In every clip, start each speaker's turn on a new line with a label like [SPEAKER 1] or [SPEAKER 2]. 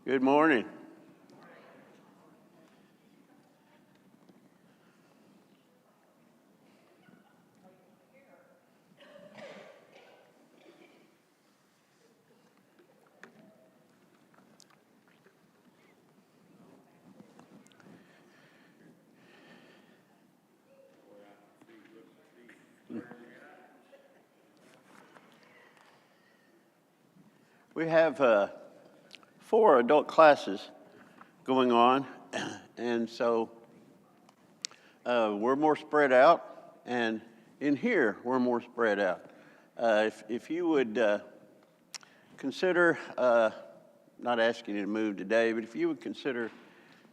[SPEAKER 1] Good morning. We have 4 adult classes going on, and so we're more spread out, and in here we're more spread out. If you would consider, not asking you to move today, but if you would consider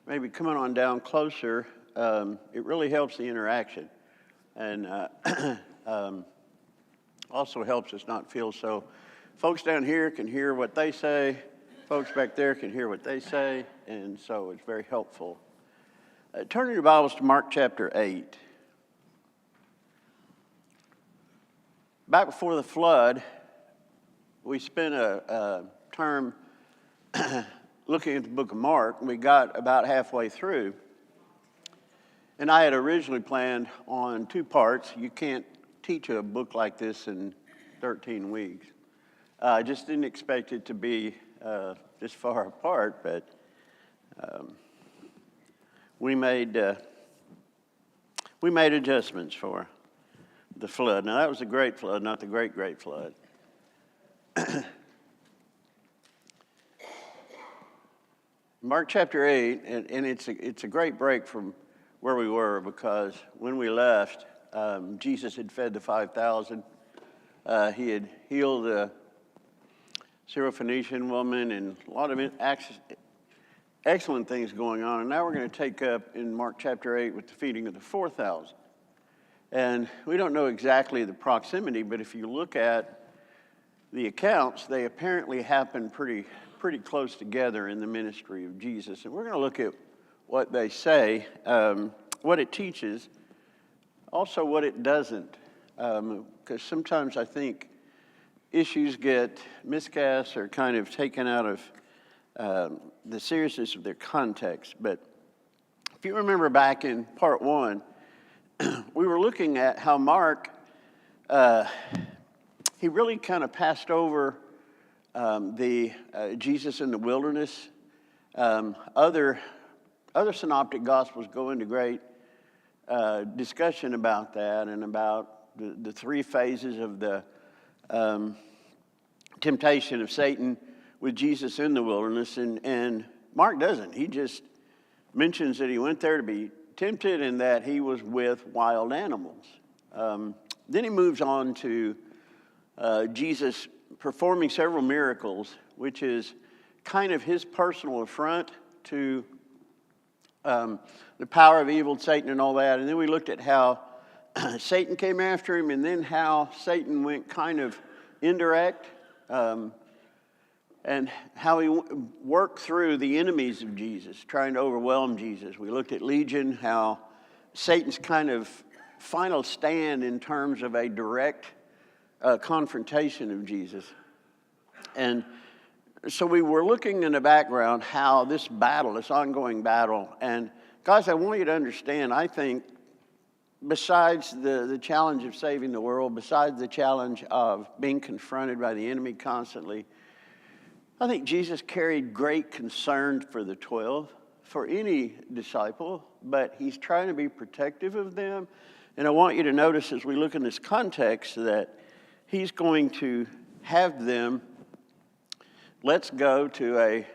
[SPEAKER 1] maybe coming on down closer, it really helps the interaction, and also helps us not feel so. Folks down here can hear what they say. Folks back there can hear what they say, and so it's very helpful. Turn your Bibles to Mark chapter 8. Back before the flood, we spent a term looking at the book of Mark, and we got about halfway through. And I had originally planned on 2 parts. You can't teach a book like this in 13 weeks. I just didn't expect it to be this far apart, but we made adjustments for the flood. Now, that was a great flood, not the great flood. Mark chapter 8, and it's a great break from where we were, because when we left, Jesus had fed the 5,000. He had healed the Syrophoenician woman, and a lot of excellent things going on. And now we're going to take up in Mark chapter 8 with the feeding of the 4,000. And we don't know exactly the proximity, but if you look at the accounts, they apparently happen pretty close together in the ministry of Jesus. And we're going to look at what they say, what it teaches, also what it doesn't, because sometimes I think issues get miscast or kind of taken out of the seriousness of their context. But if you remember back in part 1, we were looking at how Mark, he really kind of passed over the Jesus in the wilderness. Other synoptic gospels go into great discussion about that, and about the 3 phases of the temptation of Satan with Jesus in the wilderness, and Mark doesn't. He just mentions that he went there to be tempted and that he was with wild animals. Then he moves on to Jesus performing several miracles, which is kind of his personal affront to the power of evil, Satan, and all that. And then we looked at how Satan came after him, and then how Satan went kind of indirect, and how he worked through the enemies of Jesus, trying to overwhelm Jesus. We looked at Legion, how Satan's kind of final stand in terms of a direct confrontation of Jesus. And so we were looking in the background how this battle, this ongoing battle, and guys, I want you to understand, I think, besides the challenge of saving the world, besides the challenge of being confronted by the enemy constantly, I think Jesus carried great concern for the 12, for any disciple, but he's trying to be protective of them. And I want you to notice as we look in this context that he's going to have them, let's go to a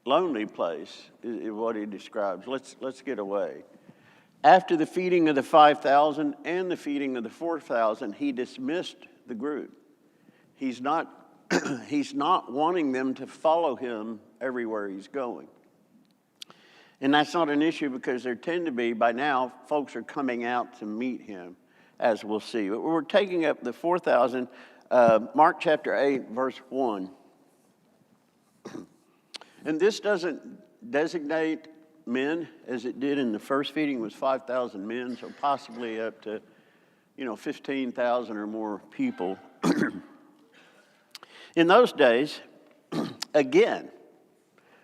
[SPEAKER 1] lonely place, is what he describes. Let's get away. After the feeding of the 5,000 and the feeding of the 4,000, he dismissed the group. He's not wanting them to follow him everywhere he's going. And that's not an issue, because there tend to be, by now, folks are coming out to meet him, as we'll see. But we're taking up the 4,000, Mark chapter 8, verse 1. And this doesn't designate men, as it did in the first feeding, was 5,000 men, so possibly up to, 15,000 or more people. In those days, again,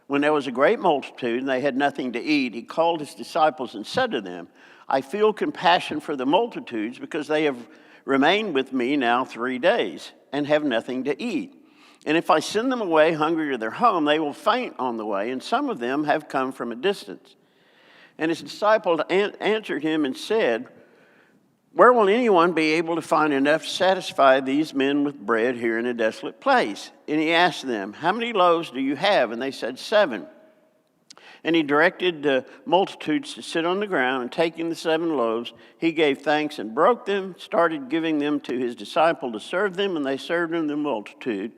[SPEAKER 1] When there was a great multitude and they had nothing to eat, he called his disciples and said to them, I feel compassion for the multitudes because they have remained with me now 3 days and have nothing to eat. And if I send them away hungry to their home, they will faint on the way, and some of them have come from a distance. And his disciples answered him and said, where will anyone be able to find enough to satisfy these men with bread here in a desolate place? And he asked them, how many loaves do you have? And they said, 7. And he directed the multitudes to sit on the ground, and taking the 7 loaves, he gave thanks and broke them, started giving them to his disciple to serve them, and they served them the multitude.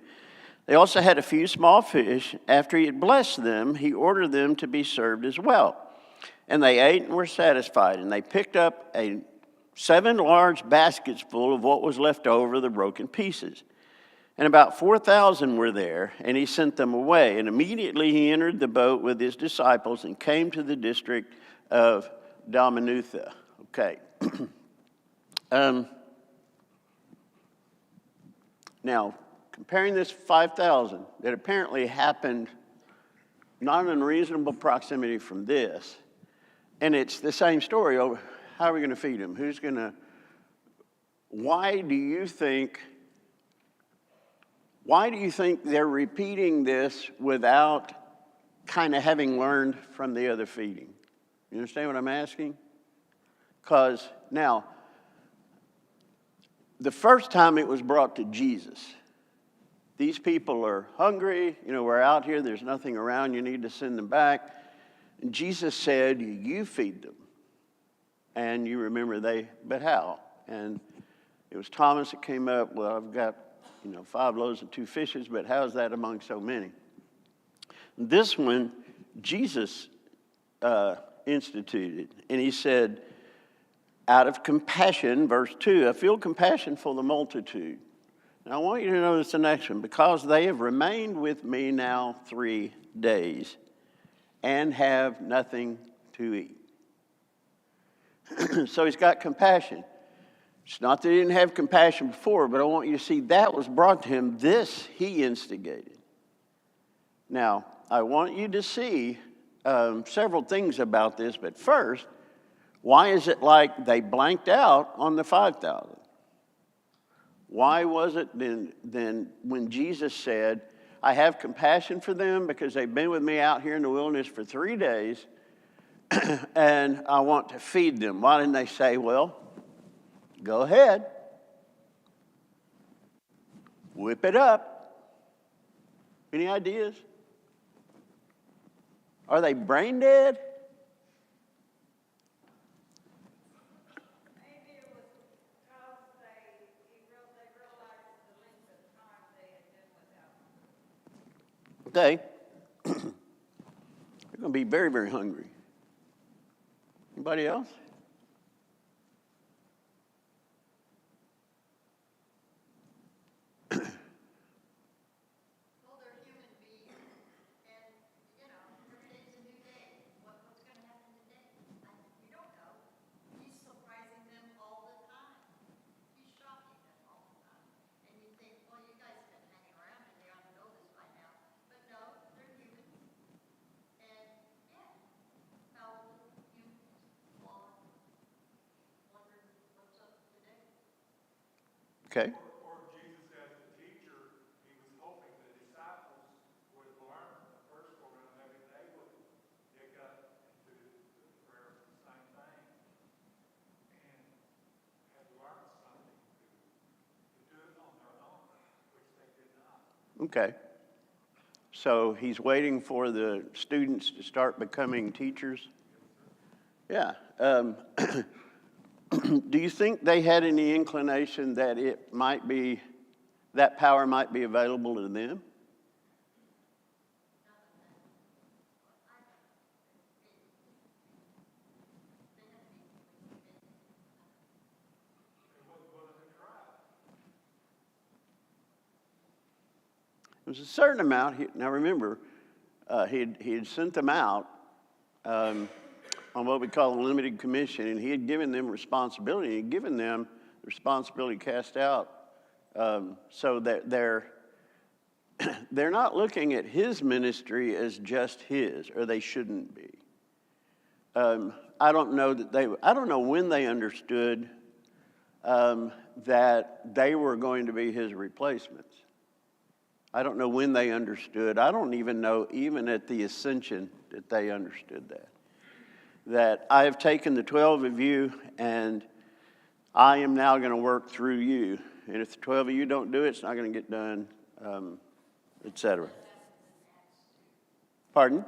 [SPEAKER 1] They also had a few small fish. After he had blessed them, he ordered them to be served as well. And they ate and were satisfied, and they picked up 7 large baskets full of what was left over, the broken pieces. And about 4,000 were there, and he sent them away. And immediately he entered the boat with his disciples and came to the district of Dalmanutha. Okay. Now, comparing this 5,000 that apparently happened not in unreasonable proximity from this, and it's the same story. How are we going to feed them? Why do you think they're repeating this without kind of having learned from the other feeding? You understand what I'm asking? Because now, the first time it was brought to Jesus, these people are hungry, we're out here, there's nothing around, you need to send them back. And Jesus said, you feed them. And you remember but how? And it was Thomas that came up, well, I've got, 5 loaves and 2 fishes, but how's that among so many? This one, Jesus instituted. And he said, out of compassion, verse 2, I feel compassion for the multitude. Now I want you to notice the next one. Because they have remained with me now 3 days and have nothing to eat. So he's got compassion. It's not that he didn't have compassion before, but I want you to see that was brought to him. This he instigated. Now, I want you to see several things about this, but first, why is it like they blanked out on the 5,000? Why was it then when Jesus said, I have compassion for them because they've been with me out here in the wilderness for 3 days, and I want to feed them? Why didn't they say, well, go ahead, whip it up? Any ideas? Are they brain dead?
[SPEAKER 2] Maybe it was because they realized the length of time they had been without.
[SPEAKER 1] Okay. They're going to be very, very hungry. Anybody else?
[SPEAKER 2] Well, they're human beings, and every day's a new day. What's going to happen today? We don't know. He's surprising them all the time. He's shocking them all the time. And you think, well, you guys have been hanging around and they ought to know this by now. But no, they're human. And how you wondered what's up today.
[SPEAKER 1] Okay.
[SPEAKER 3] Or Jesus as a teacher, he was hoping the disciples would learn the first go around, maybe they would dig up into the prayer of the same thing and have learned something to do it on their own, which they did not.
[SPEAKER 1] Okay. So he's waiting for the students to start becoming teachers? Yeah. Do you think they had any inclination that that power might be available to them? There was a certain amount. Now remember, he had sent them out on what we call a limited commission, and he had given them responsibility. He had given them the responsibility cast out so that they're not looking at his ministry as just his, or they shouldn't be. I don't know when they understood that they were going to be his replacements. I don't know when they understood. I don't even know, even at the ascension, that they understood that. That I have taken the 12 of you, and I am now going to work through you. And if the 12 of you don't do it, it's not going to get done, etc. Pardon?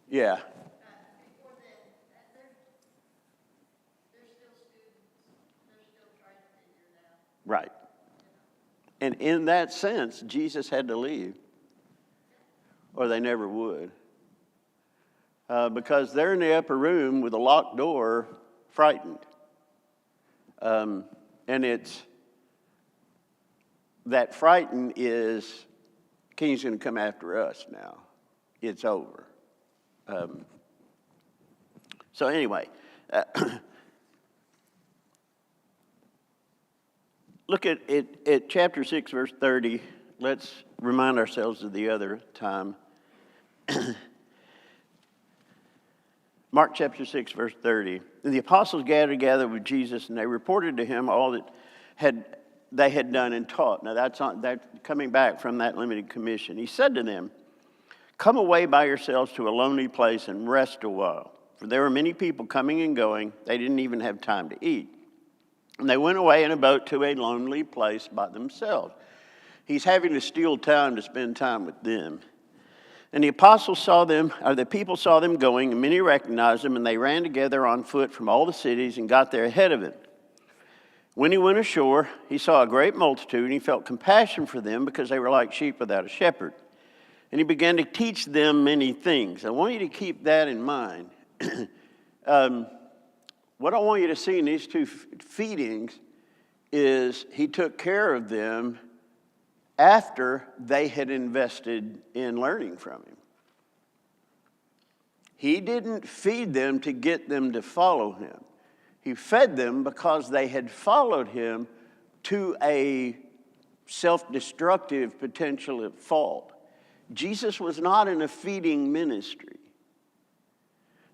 [SPEAKER 1] Yeah.
[SPEAKER 2] Before then, they're still students. They're still trying to figure it out.
[SPEAKER 1] Right. And in that sense, Jesus had to leave, or they never would. Because they're in the upper room with a locked door, frightened. And it's, that frightened is, King's going to come after us now. It's over. So anyway, look at chapter 6, verse 30. Let's remind ourselves of the other time. Mark chapter 6, verse 30. And the apostles gathered together with Jesus, and they reported to him all that they had done and taught. Now that's coming back from that limited commission. He said to them, "Come away by yourselves to a lonely place and rest a while." For there were many people coming and going. They didn't even have time to eat. And they went away in a boat to a lonely place by themselves. He's having to steal time to spend time with them. And the apostles saw them, or the people saw them going, and many recognized them, and they ran together on foot from all the cities and got there ahead of him. When he went ashore, he saw a great multitude, and he felt compassion for them because they were like sheep without a shepherd. And he began to teach them many things. I want you to keep that in mind. What I want you to see in these two feedings is he took care of them after they had invested in learning from him. He didn't feed them to get them to follow him. He fed them because they had followed him to a self-destructive potential at fault. Jesus was not in a feeding ministry.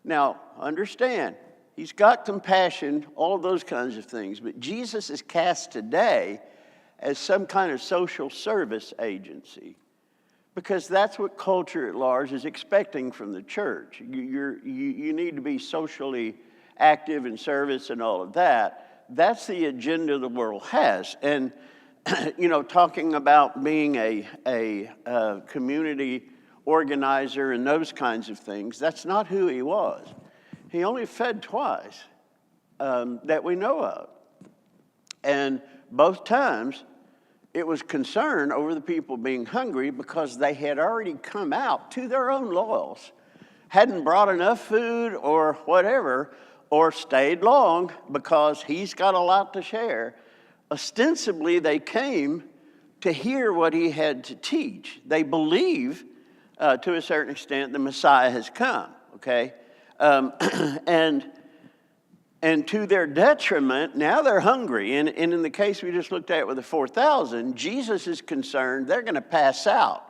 [SPEAKER 1] Now, understand, he's got compassion, all of those kinds of things, but Jesus is cast today as some kind of social service agency, because that's what culture at large is expecting from the church. You need to be socially active in service and all of that. That's the agenda the world has. And, talking about being a community organizer and those kinds of things, that's not who he was. He only fed twice that we know of. And both times, it was concern over the people being hungry because they had already come out to their own laws, hadn't brought enough food or whatever, or stayed long because he's got a lot to share. Ostensibly, they came to hear what he had to teach. They believe, to a certain extent, the Messiah has come, okay? And to their detriment, now they're hungry. And in the case we just looked at with the 4,000, Jesus is concerned they're going to pass out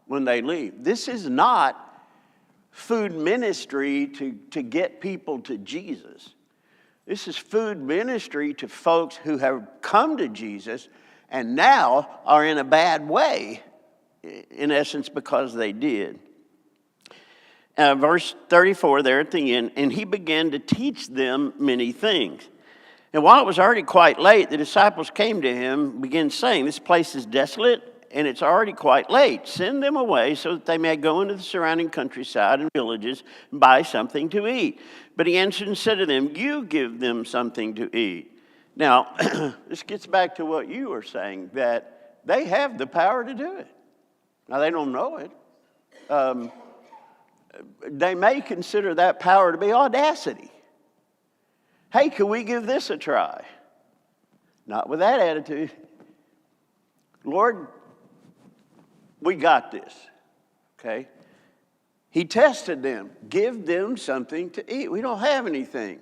[SPEAKER 1] when they leave. This is not food ministry to get people to Jesus. This is food ministry to folks who have come to Jesus and now are in a bad way, in essence, because they did. Verse 34 there at the end, and he began to teach them many things. And while it was already quite late, the disciples came to him, began saying, "This place is desolate, and it's already quite late. Send them away so that they may go into the surrounding countryside and villages and buy something to eat." But he answered and said to them, "You give them something to eat." Now, this gets back to what you were saying, that they have the power to do it. Now, they don't know it. They may consider that power to be audacity. Hey, can we give this a try? Not with that attitude. Lord, we got this, okay? He tested them. Give them something to eat. We don't have anything.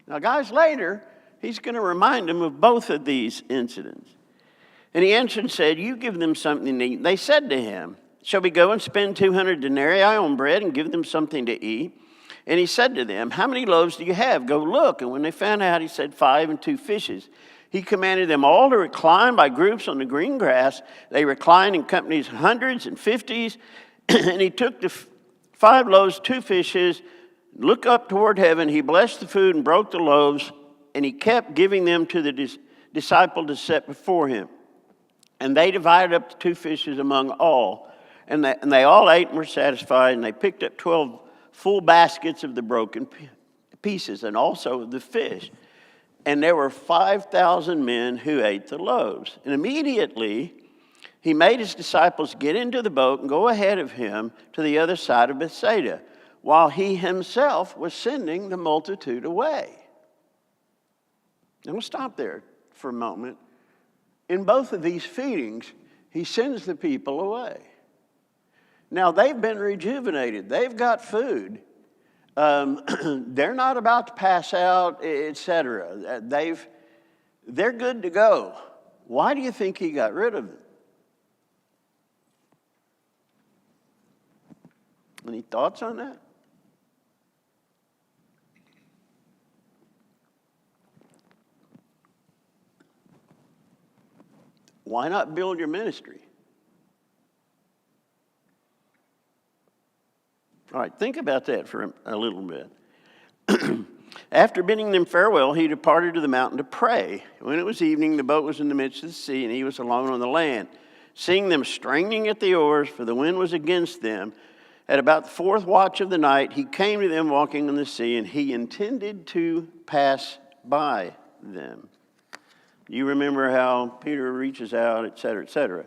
[SPEAKER 1] Now, guys, later, he's going to remind them of both of these incidents. And he answered and said, you give them something to eat. They said to him, shall we go and spend 200 denarii on bread and give them something to eat? And he said to them, how many loaves do you have? Go look. And when they found out, he said, 5 and 2 fishes. He commanded them all to recline by groups on the green grass. They reclined in companies, hundreds and fifties. And he took the 5 loaves, 2 fishes, looked up toward heaven. He blessed the food and broke the loaves. And he kept giving them to the disciple to set before him. And they divided up the 2 fishes among all. And they all ate and were satisfied. And they picked up 12 full baskets of the broken pieces and also of the fish. And there were 5,000 men who ate the loaves. And immediately he made his disciples get into the boat and go ahead of him to the other side of Bethsaida, while he himself was sending the multitude away. Now we'll stop there for a moment. In both of these feedings, he sends the people away. Now, they've been rejuvenated. They've got food. They're not about to pass out, etc. They're good to go. Why do you think he got rid of them? Any thoughts on that? Why not build your ministry? All right, think about that for a little bit. After bidding them farewell, he departed to the mountain to pray. When it was evening, the boat was in the midst of the sea, and he was alone on the land. Seeing them straining at the oars, for the wind was against them, at about the 4th watch of the night, he came to them walking on the sea, and he intended to pass by them. You remember how Peter reaches out, et cetera, et cetera.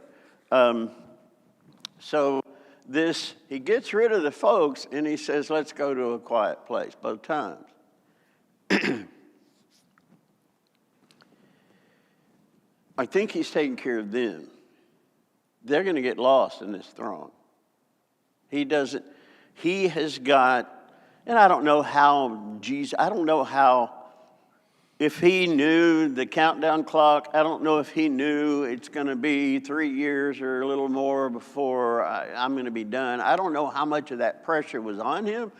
[SPEAKER 1] He gets rid of the folks, and he says, let's go to a quiet place, both times. I think he's taking care of them. They're going to get lost in this throng. He has got, and I don't know if he knew the countdown clock. I don't know if he knew it's going to be 3 years or a little more before I'm going to be done. I don't know how much of that pressure was on him,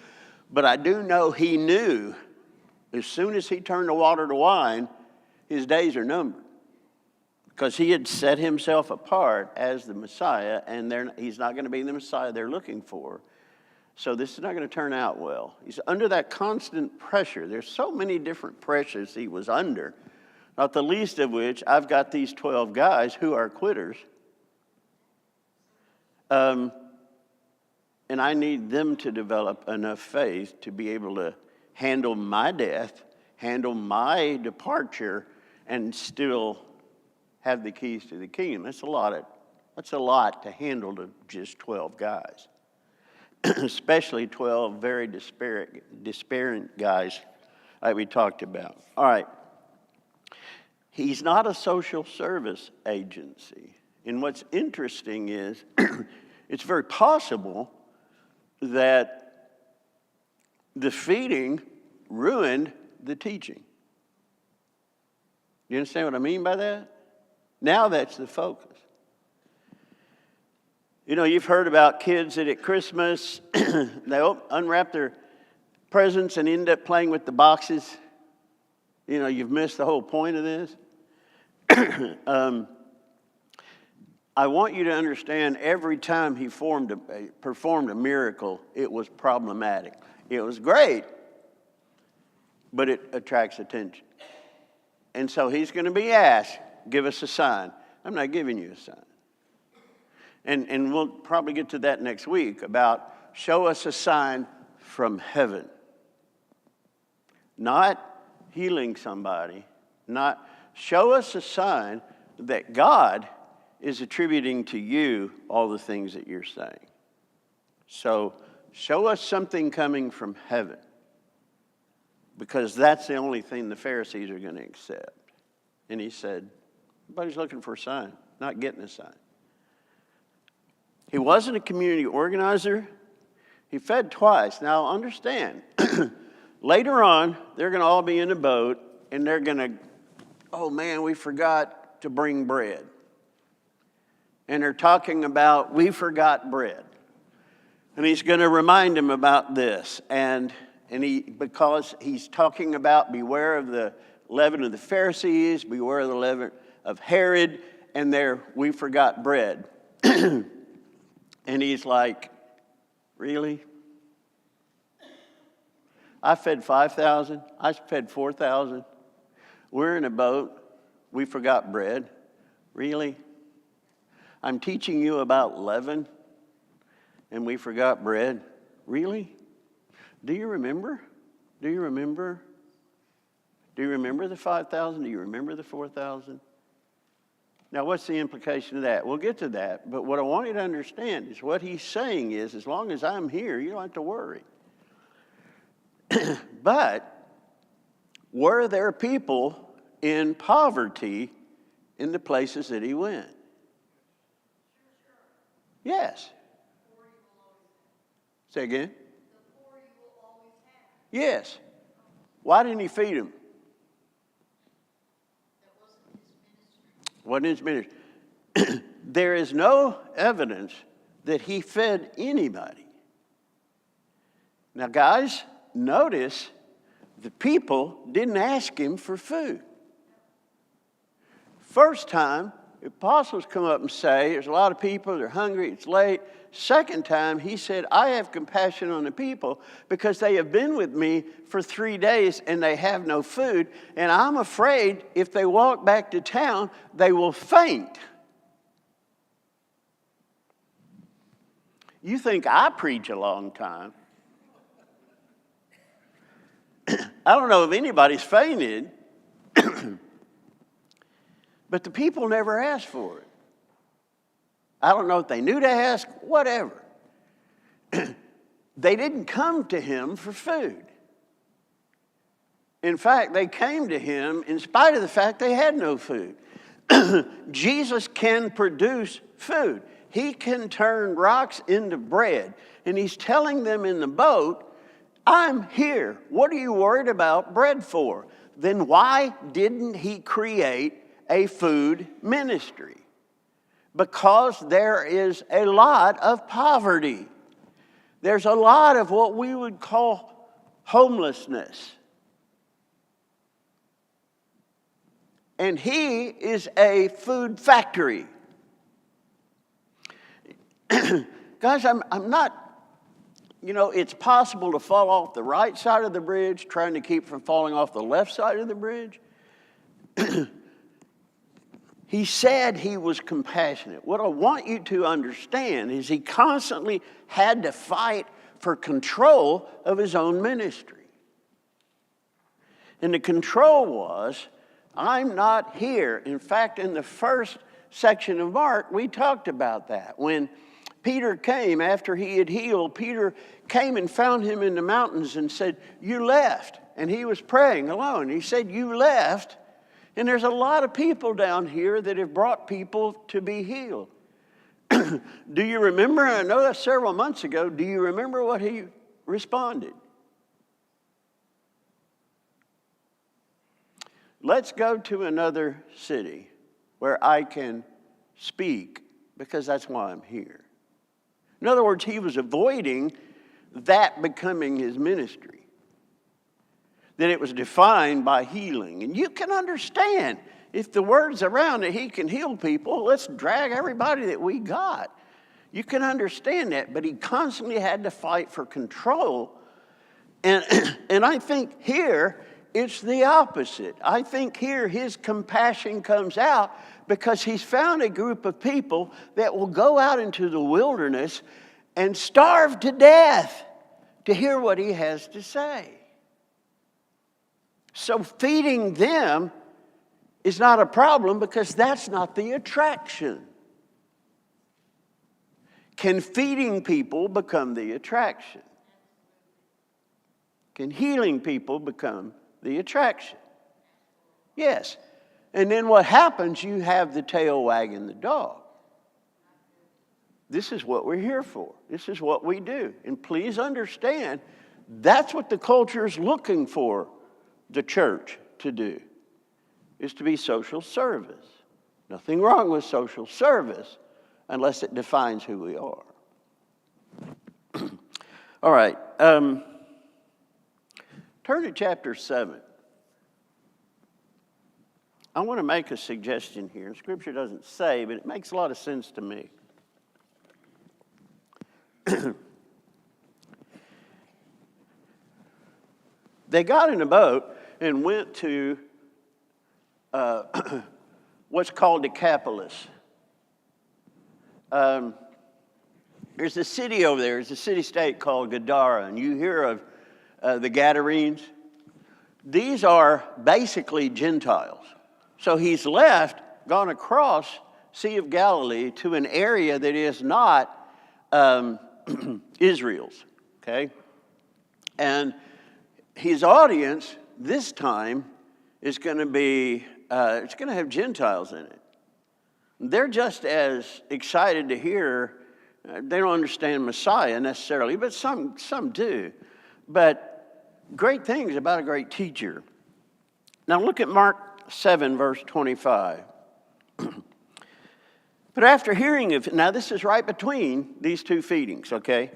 [SPEAKER 1] but I do know he knew as soon as he turned the water to wine, his days are numbered. Because he had set himself apart as the Messiah, and he's not going to be the Messiah they're looking for. So this is not going to turn out well. He's under that constant pressure. There's so many different pressures he was under, not the least of which I've got these 12 guys who are quitters. And I need them to develop enough faith to be able to handle my death, handle my departure, and still have the keys to the kingdom. That's a lot to handle to just 12 guys. Especially 12 very despairing guys like we talked about. All right. He's not a social service agency. And what's interesting is it's very possible that the feeding ruined the teaching. You understand what I mean by that? Now that's the focus. You know, you've heard about kids that at Christmas, they unwrap their presents and end up playing with the boxes. You know, you've missed the whole point of this. I want you to understand every time he performed a miracle, it was problematic. It was great, but it attracts attention. And so he's going to be asked, give us a sign. I'm not giving you a sign. And we'll probably get to that next week about show us a sign from heaven. Not healing somebody. Not show us a sign that God is attributing to you all the things that you're saying. So show us something coming from heaven. Because that's the only thing the Pharisees are going to accept. And he said, everybody's looking for a sign, not getting a sign. He wasn't a community organizer. He fed twice. Now, understand, later on, they're going to all be in a boat, and they're going to, oh, man, we forgot to bring bread. and they're talking about, we forgot bread. And he's going to remind them about this. And because he's talking about beware of the leaven of the Pharisees, beware of the leaven of Herod, and there, we forgot bread. And he's like, really? I fed 5,000. I fed 4,000. We're in a boat. We forgot bread. Really? I'm teaching you about leaven, and we forgot bread. Really? Do you remember? Do you remember? Do you remember the 5,000? Do you remember the 4,000? Now, what's the implication of that? We'll get to that, but what I want you to understand is what he's saying is, as long as I'm here, you don't have to worry. But were there people in poverty in the places that he went? Yes. Say again? Yes. Why didn't he feed them? Wasn't his ministry. There is no evidence that he fed anybody. Now, guys, notice the people didn't ask him for food. First time, the apostles come up and say, there's a lot of people, they're hungry, it's late. Second time, he said, I have compassion on the people because they have been with me for 3 days and they have no food. And I'm afraid if they walk back to town, they will faint. You think I preach a long time. I don't know if anybody's fainted, but the people never asked for it. I don't know if they knew to ask, whatever. They didn't come to him for food. In fact, they came to him in spite of the fact they had no food. Jesus can produce food. He can turn rocks into bread. And he's telling them in the boat, I'm here. What are you worried about bread for? Then why didn't he create a food ministry? Because there is a lot of poverty. There's a lot of what we would call homelessness. And he is a food factory. Guys, I'm not, it's possible to fall off the right side of the bridge, trying to keep from falling off the left side of the bridge. He said he was compassionate. What I want you to understand is he constantly had to fight for control of his own ministry. And the control was, I'm not here. In fact, in the first section of Mark, we talked about that. When Peter came after he had healed, Peter came and found him in the mountains and said, you left. And he was praying alone. He said, you left. And there's a lot of people down here that have brought people to be healed. Do you remember? I know that's several months ago. Do you remember what he responded? Let's go to another city where I can speak because that's why I'm here. In other words, he was avoiding that becoming his ministry. That it was defined by healing. And you can understand, if the word's around that he can heal people, let's drag everybody that we got. You can understand that, but he constantly had to fight for control. And I think here, it's the opposite. I think here his compassion comes out because he's found a group of people that will go out into the wilderness and starve to death to hear what he has to say. So feeding them is not a problem because that's not the attraction. Can feeding people become the attraction? Can healing people become the attraction? Yes. And then what happens, you have the tail wagging the dog. This is what we're here for. This is what we do. And please understand, that's what the culture is looking for the church to do, is to be social service. Nothing wrong with social service, unless it defines who we are. All right. Turn to chapter 7. I want to make a suggestion here. Scripture doesn't say, but it makes a lot of sense to me. They got in a boat and went to what's called Decapolis. There's a city over there. There's a city-state called Gadara, and you hear of the Gadarenes. These are basically Gentiles. So he's gone across Sea of Galilee to an area that is not Israel's, okay? And his audience this time is going to be, it's going to have Gentiles in it. They're just as excited to hear, they don't understand Messiah necessarily, but some do. But great things about a great teacher. Now look at Mark 7, verse 25. But after hearing of, now this is right between these two feedings, okay?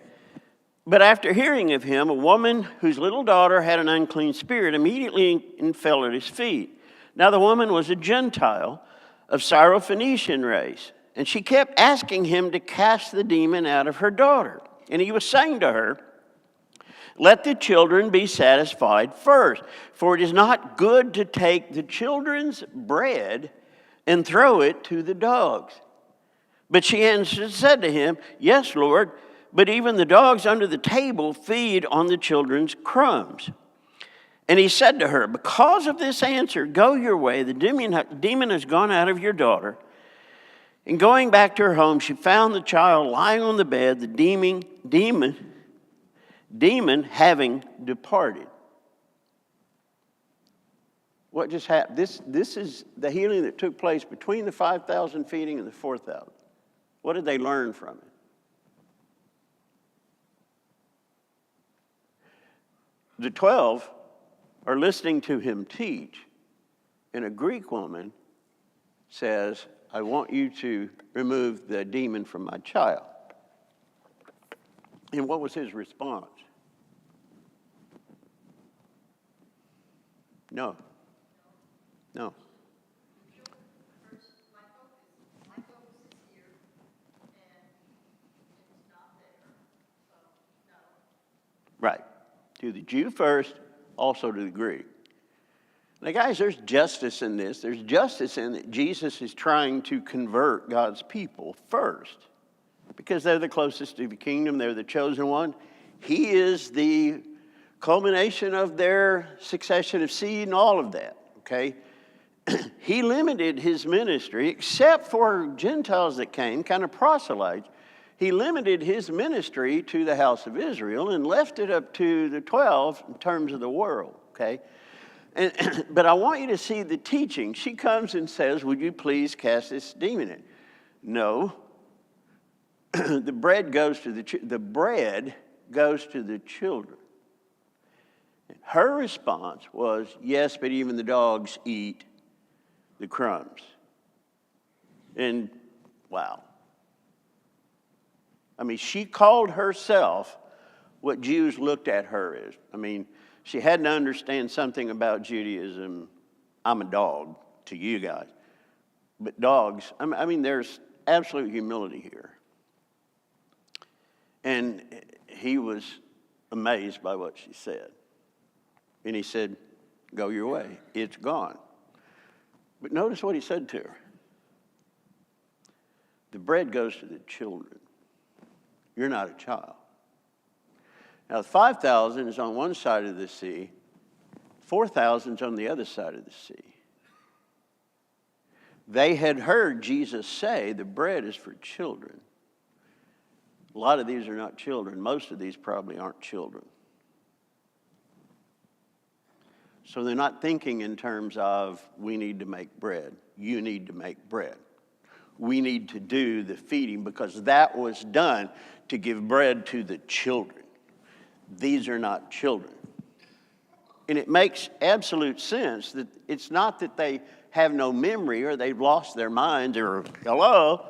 [SPEAKER 1] But after hearing of him, a woman whose little daughter had an unclean spirit immediately fell at his feet. Now the woman was a Gentile of Syrophoenician race, and she kept asking him to cast the demon out of her daughter. And he was saying to her, let the children be satisfied first, for it is not good to take the children's bread and throw it to the dogs. But she answered, said to him, yes, Lord, but even the dogs under the table feed on the children's crumbs. And he said to her, because of this answer, go your way. The demon has gone out of your daughter. And going back to her home, she found the child lying on the bed, the demon having departed. What just happened? This is the healing that took place between the 5,000 feeding and the 4,000. What did they learn from it? The 12 are listening to him teach, and a Greek woman says, I want you to remove the demon from my child. And what was his response? No. No.
[SPEAKER 2] My focus is here, and it's not there, so no.
[SPEAKER 1] Right. To the Jew first, also to the Greek. Now, guys, there's justice in this. There's justice in that Jesus is trying to convert God's people first, because they're the closest to the kingdom. They're the chosen one. He is the culmination of their succession of seed and all of that, okay? He limited his ministry, except for Gentiles that came, kind of proselytes. He limited his ministry to the house of Israel and left it up to the 12 in terms of the world, okay? But I want you to see the teaching. She comes and says, would you please cast this demon in? No. The bread goes to the children. And her response was, yes, but even the dogs eat the crumbs. And wow. I mean, she called herself what Jews looked at her as. I mean, she had to understand something about Judaism. I'm a dog to you guys. But dogs, I mean, there's absolute humility here. And he was amazed by what she said. And he said, go your way. It's gone. But notice what he said to her. The bread goes to the children. You're not a child. Now, 5,000 is on one side of the sea. 4,000 is on the other side of the sea. They had heard Jesus say the bread is for children. A lot of these are not children. Most of these probably aren't children. So they're not thinking in terms of, we need to make bread. You need to make bread. We need to do the feeding because that was done to give bread to the children. These are not children. And it makes absolute sense that it's not that they have no memory or they've lost their minds or, hello.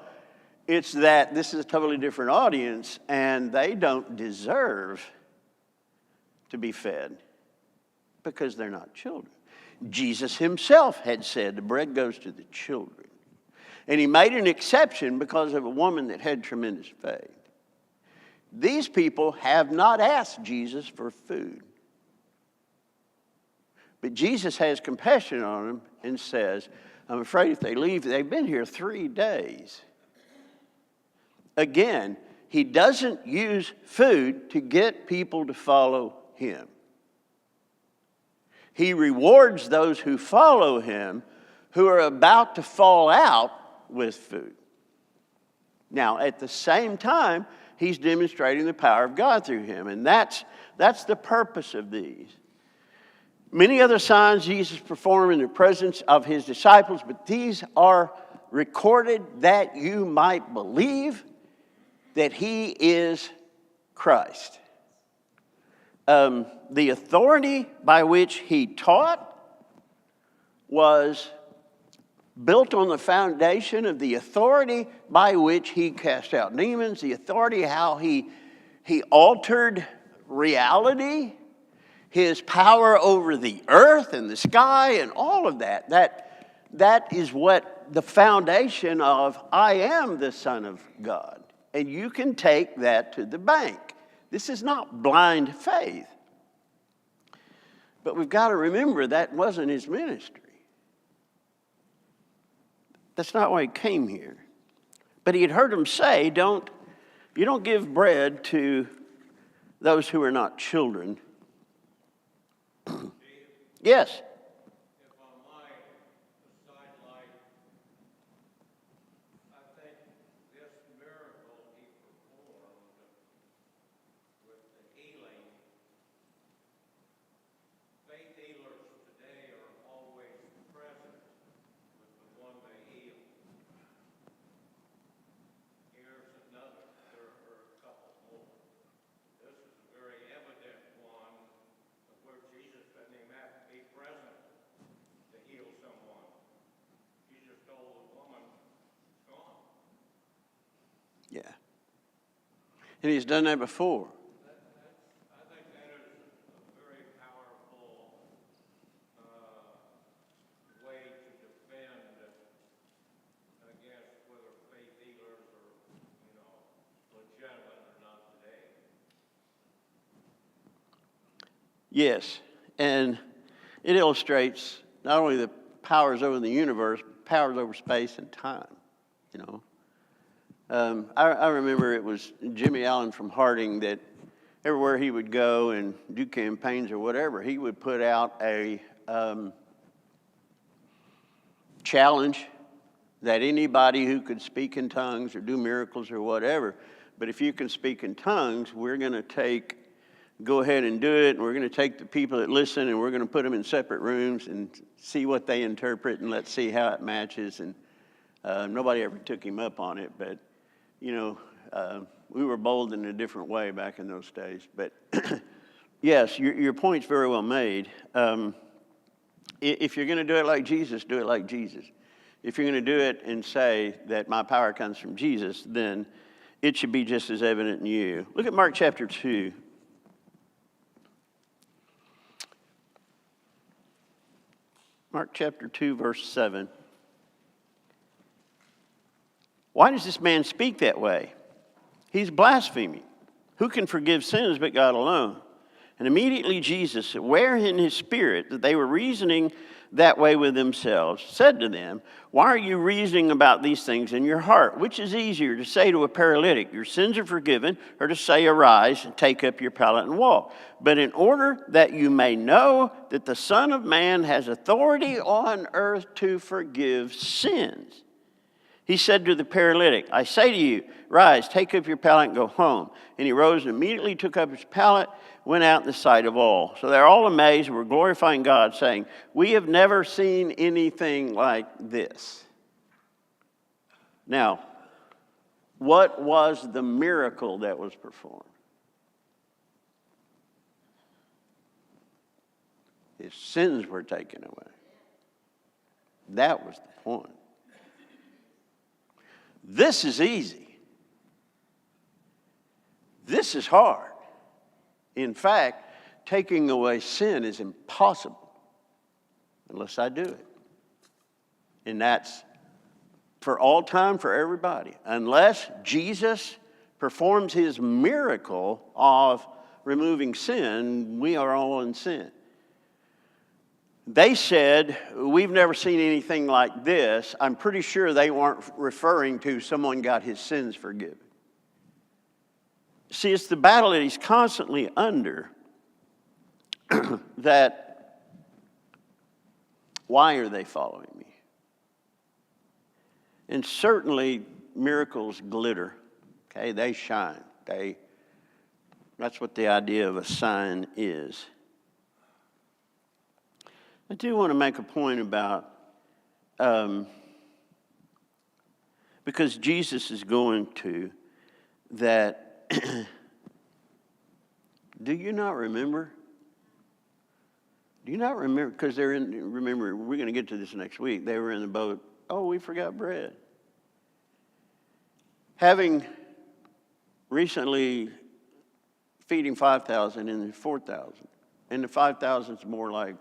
[SPEAKER 1] It's that this is a totally different audience, and they don't deserve to be fed because they're not children. Jesus himself had said the bread goes to the children. And he made an exception because of a woman that had tremendous faith. These people have not asked Jesus for food. But Jesus has compassion on them and says, I'm afraid if they leave, they've been here 3 days. Again, he doesn't use food to get people to follow him. He rewards those who follow him who are about to fall out with food. Now, at the same time, he's demonstrating the power of God through him, and that's the purpose of these. Many other signs Jesus performed in the presence of his disciples, but these are recorded that you might believe that he is Christ. The authority by which he taught was built on the foundation of the authority by which he cast out demons, the authority how he altered reality, his power over the earth and the sky and all of that. That is what the foundation of I am the Son of God. And you can take that to the bank. This is not blind faith. But we've got to remember that wasn't his ministry. That's not why he came here. But he had heard him say, you don't give bread to those who are not children. Yes.
[SPEAKER 3] If I might, sidelight, I think this miracle he performed with the healing, faith healers today are always present with the one they heal. Here's another. There are a couple more. This is a very evident one of where Jesus didn't even have to be present to heal someone. He just told the woman, it's gone.
[SPEAKER 1] Yeah. And he's done that before.
[SPEAKER 3] I think that is a very powerful way to defend against whether faith healers are, legitimate or not today.
[SPEAKER 1] Yes. And it illustrates not only the powers over the universe, but powers over space and time, I remember it was Jimmy Allen from Harding that everywhere he would go and do campaigns or whatever, he would put out a challenge that anybody who could speak in tongues or do miracles or whatever, but if you can speak in tongues, we're going to go ahead and do it, and we're going to take the people that listen and we're going to put them in separate rooms and see what they interpret, and let's see how it matches. And nobody ever took him up on it, but we were bold in a different way back in those days. But yes, your point's very well made. If you're going to do it like Jesus, do it like Jesus. If you're going to do it and say that my power comes from Jesus, then it should be just as evident in you. Look at Mark chapter 2. Mark chapter 2, verse 7. Why does this man speak that way? He's blaspheming. Who can forgive sins but God alone? And immediately Jesus, aware in his spirit that they were reasoning that way with themselves, said to them, why are you reasoning about these things in your heart? Which is easier, to say to a paralytic, your sins are forgiven, or to say, arise and take up your pallet and walk? But in order that you may know that the Son of Man has authority on earth to forgive sins, he said to the paralytic, I say to you, rise, take up your pallet and go home. And he rose and immediately took up his pallet, went out in the sight of all. So they're all amazed and were glorifying God, saying, we have never seen anything like this. Now, what was the miracle that was performed? His sins were taken away. That was the point. This is easy. This is hard. In fact, taking away sin is impossible unless I do it. And that's for all time, for everybody. Unless Jesus performs his miracle of removing sin, we are all in sin. They said, we've never seen anything like this. I'm pretty sure they weren't referring to someone got his sins forgiven. See, it's the battle that he's constantly under that, why are they following me? And certainly miracles glitter, okay? They shine. That's what the idea of a sign is. I do want to make a point about, because Jesus is going to, that, do you not remember? Do you not remember? Because remember, we're going to get to this next week. They were in the boat. Oh, we forgot bread. Having recently feeding 5,000 and 4,000. And the 5,000 is more like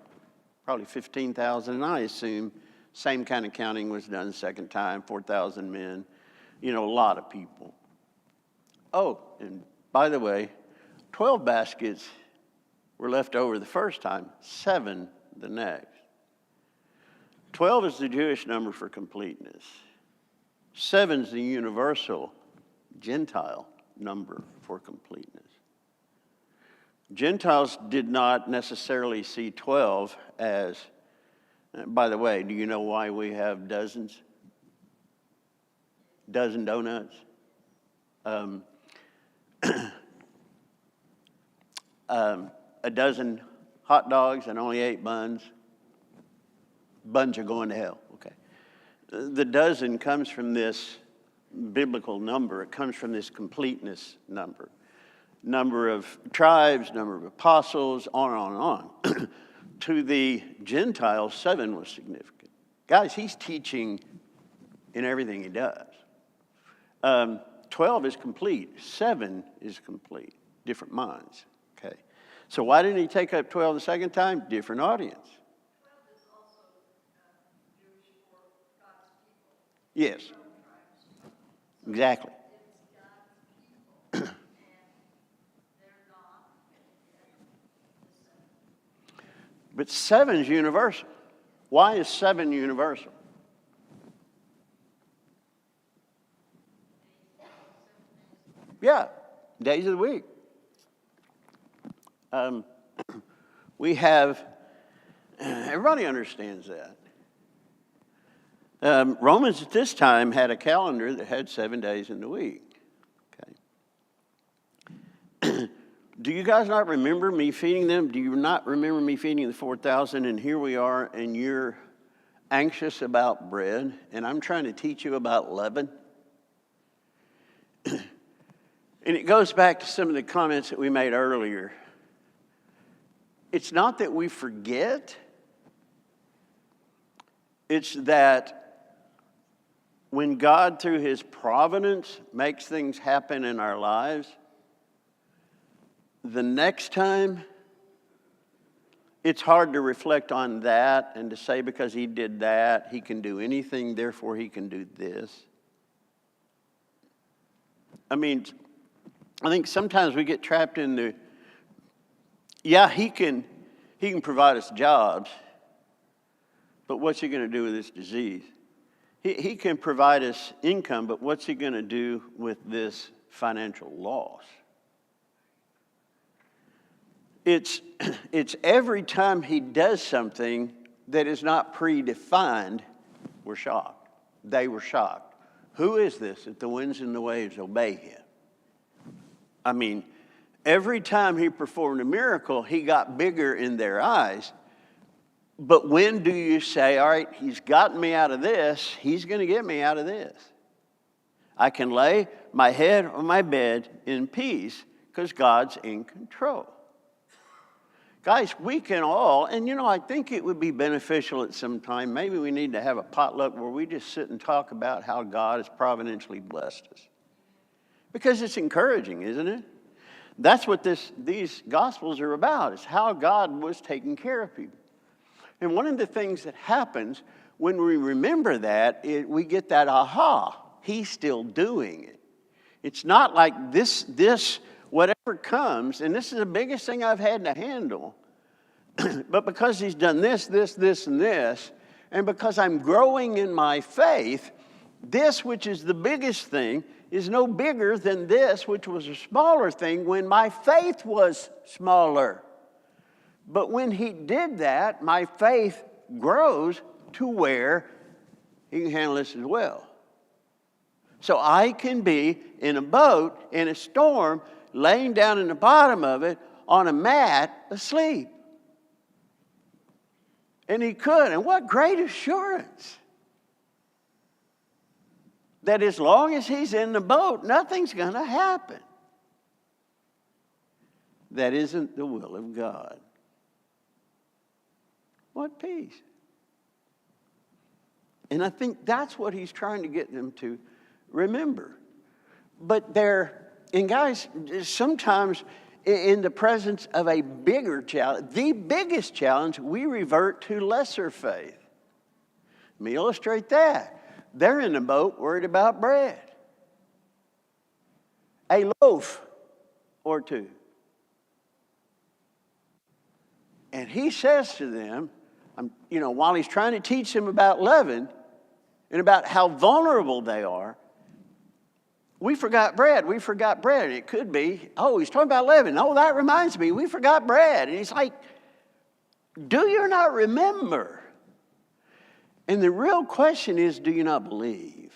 [SPEAKER 1] probably 15,000. And I assume same kind of counting was done the second time, 4,000 men. A lot of people. Oh, and by the way, 12 baskets were left over the first time, 7 the next. 12 is the Jewish number for completeness. 7 is the universal Gentile number for completeness. Gentiles did not necessarily see 12 as, by the way, do you know why we have dozens? Dozen donuts? A dozen hot dogs and only 8 buns. Buns are going to hell, okay. The dozen comes from this biblical number. It comes from this completeness number. Number of tribes, number of apostles, on and on and on. To the Gentiles, 7 was significant. Guys, he's teaching in everything he does. 12 is complete. 7 is complete. Different minds, okay. So why didn't he take up 12 the second time? Different audience.
[SPEAKER 2] 12 is also Jewish for God's people.
[SPEAKER 1] Yes. Exactly.
[SPEAKER 2] It's God's people, and they're not the 7.
[SPEAKER 1] But 7 is universal. Why is 7 universal? Yeah, days of the week. We have, everybody understands that. Romans at this time had a calendar that had 7 days in the week. Okay. Do you guys not remember me feeding them? Do you not remember me feeding the 4,000? And here we are, and you're anxious about bread, and I'm trying to teach you about leaven. And it goes back to some of the comments that we made earlier. It's not that we forget. It's that when God, through his providence, makes things happen in our lives, the next time, it's hard to reflect on that and to say because he did that, he can do anything, therefore he can do this. I mean, I think sometimes we get trapped in the, yeah, he can provide us jobs, but what's he going to do with this disease? He can provide us income, but what's he going to do with this financial loss? It's every time he does something that is not predefined, we're shocked. They were shocked. Who is this that the winds and the waves obey him? I mean, every time he performed a miracle, he got bigger in their eyes. But when do you say, all right, he's gotten me out of this, he's going to get me out of this? I can lay my head on my bed in peace because God's in control. Guys, we can all, and I think it would be beneficial at some time. Maybe we need to have a potluck where we just sit and talk about how God has providentially blessed us. Because it's encouraging, isn't it? That's what these Gospels are about, is how God was taking care of people. And one of the things that happens when we remember that, we get that aha, he's still doing it. It's not like this whatever comes, and this is the biggest thing I've had to handle, but because he's done this, and this, and because I'm growing in my faith, this, which is the biggest thing, is no bigger than this, which was a smaller thing when my faith was smaller. But when he did that, my faith grows to where he can handle this as well. So I can be in a boat, in a storm, laying down in the bottom of it on a mat, asleep. And he could. And what great assurance that as long as he's in the boat, nothing's going to happen. That isn't the will of God. What peace. And I think that's what he's trying to get them to remember. But and guys, sometimes in the presence of a bigger challenge, the biggest challenge, we revert to lesser faith. Let me illustrate that. They're in the boat worried about bread. A loaf or two. And he says to them, while he's trying to teach them about leaven and about how vulnerable they are, we forgot bread. We forgot bread. It could be, he's talking about leaven. Oh, that reminds me, we forgot bread. And he's like, do you not remember? And the real question is, do you not believe?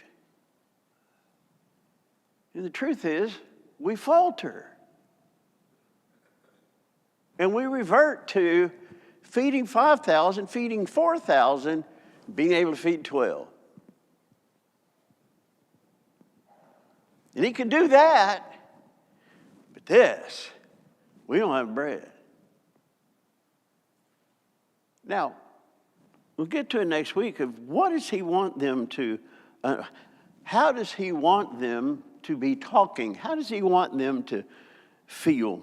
[SPEAKER 1] And the truth is, we falter. And we revert to feeding 5,000, feeding 4,000, being able to feed 12. And he could do that, but this, we don't have bread. Now, we'll get to it next week of what does he want them to, how does he want them to be talking? How does he want them to feel?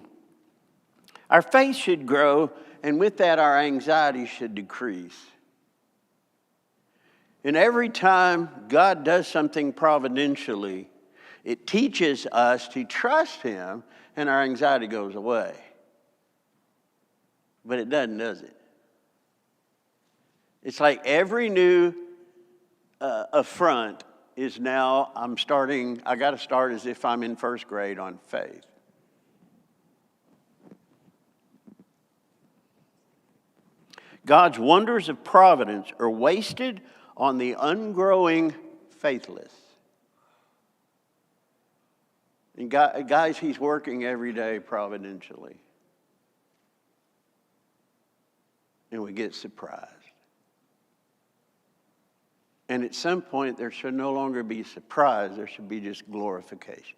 [SPEAKER 1] Our faith should grow, and with that, our anxiety should decrease. And every time God does something providentially, it teaches us to trust him, and our anxiety goes away. But it doesn't, does it? It's like every new affront is now, I got to start as if I'm in first grade on faith. God's wonders of providence are wasted on the ungrowing faithless. And guys, he's working every day providentially. And we get surprised. And at some point, there should no longer be surprise. There should be just glorification.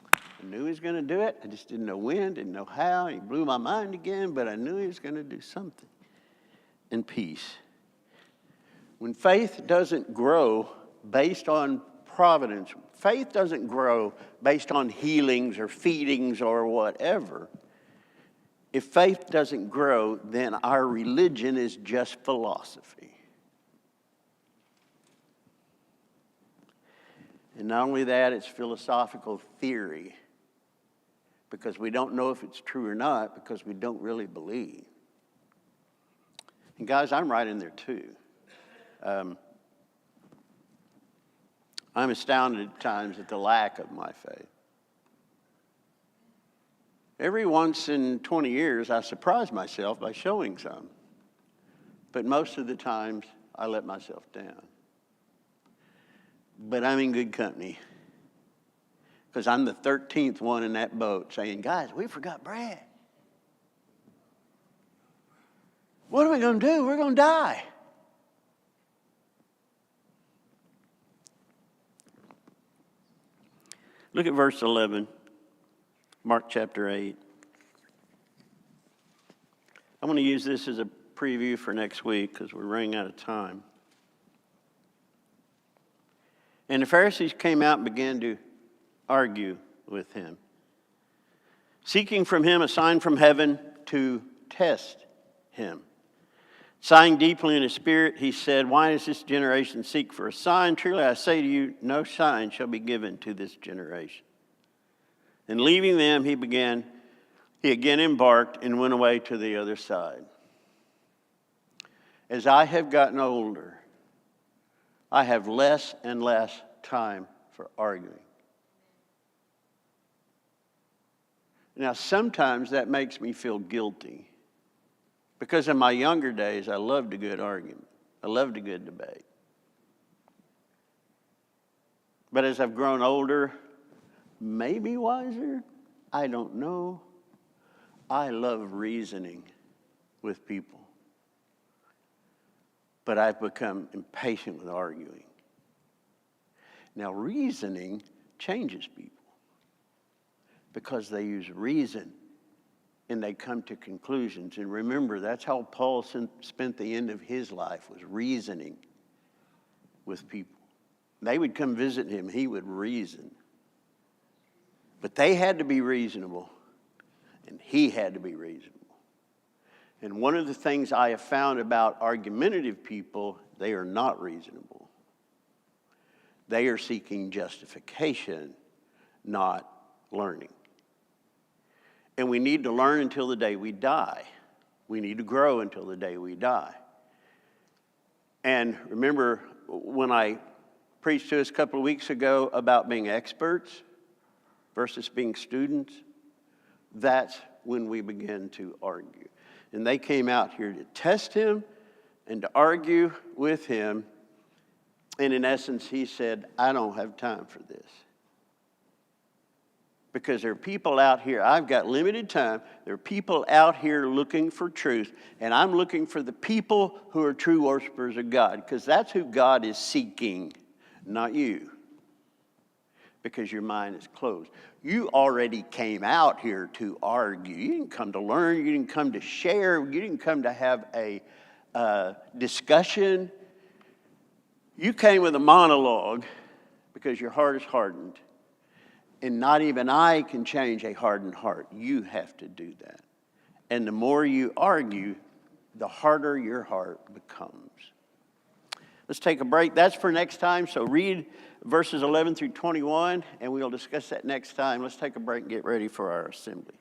[SPEAKER 1] I knew he was going to do it. I just didn't know when, didn't know how. He blew my mind again, but I knew he was going to do something. And peace. When faith doesn't grow based on providence, faith doesn't grow based on healings or feedings or whatever. If faith doesn't grow, then our religion is just philosophy. And not only that, it's philosophical theory. Because we don't know if it's true or not, because we don't really believe. And guys, I'm right in there too. I'm astounded at times at the lack of my faith. Every once in 20 years, I surprise myself by showing some. But most of the times, I let myself down. But I'm in good company. Because I'm the 13th one in that boat saying, guys, we forgot bread. What are we going to do? We're going to die. Look at verse 11, Mark chapter 8. I'm going to use this as a preview for next week because we're running out of time. And the Pharisees came out and began to argue with him, seeking from him a sign from heaven to test him. Sighing deeply in his spirit, he said, "Why does this generation seek for a sign? Truly I say to you, no sign shall be given to this generation." And leaving them, he again embarked and went away to the other side. As I have gotten older, I have less and less time for arguing. Now, sometimes that makes me feel guilty because in my younger days, I loved a good argument. I loved a good debate. But as I've grown older, maybe wiser, I don't know, I love reasoning with people. But I've become impatient with arguing. Now, reasoning changes people because they use reason and they come to conclusions. And remember, that's how Paul spent the end of his life, was reasoning with people. They would come visit him, he would reason. But they had to be reasonable, and he had to be reasonable. And one of the things I have found about argumentative people, they are not reasonable. They are seeking justification, not learning. And we need to learn until the day we die. We need to grow until the day we die. And remember when I preached to us a couple of weeks ago about being experts versus being students? That's when we begin to argue. And they came out here to test him and to argue with him. And in essence, he said, I don't have time for this. Because there are people out here, I've got limited time. There are people out here looking for truth. And I'm looking for the people who are true worshipers of God. Because that's who God is seeking, not you. Because your mind is closed. You already came out here to argue. You didn't come to learn. You didn't come to share. You didn't come to have a discussion. You came with a monologue because your heart is hardened. And not even I can change a hardened heart. You have to do that. And the more you argue, the harder your heart becomes. Let's take a break. That's for next time. So read verses 11 through 21, and we'll discuss that next time. Let's take a break and get ready for our assembly.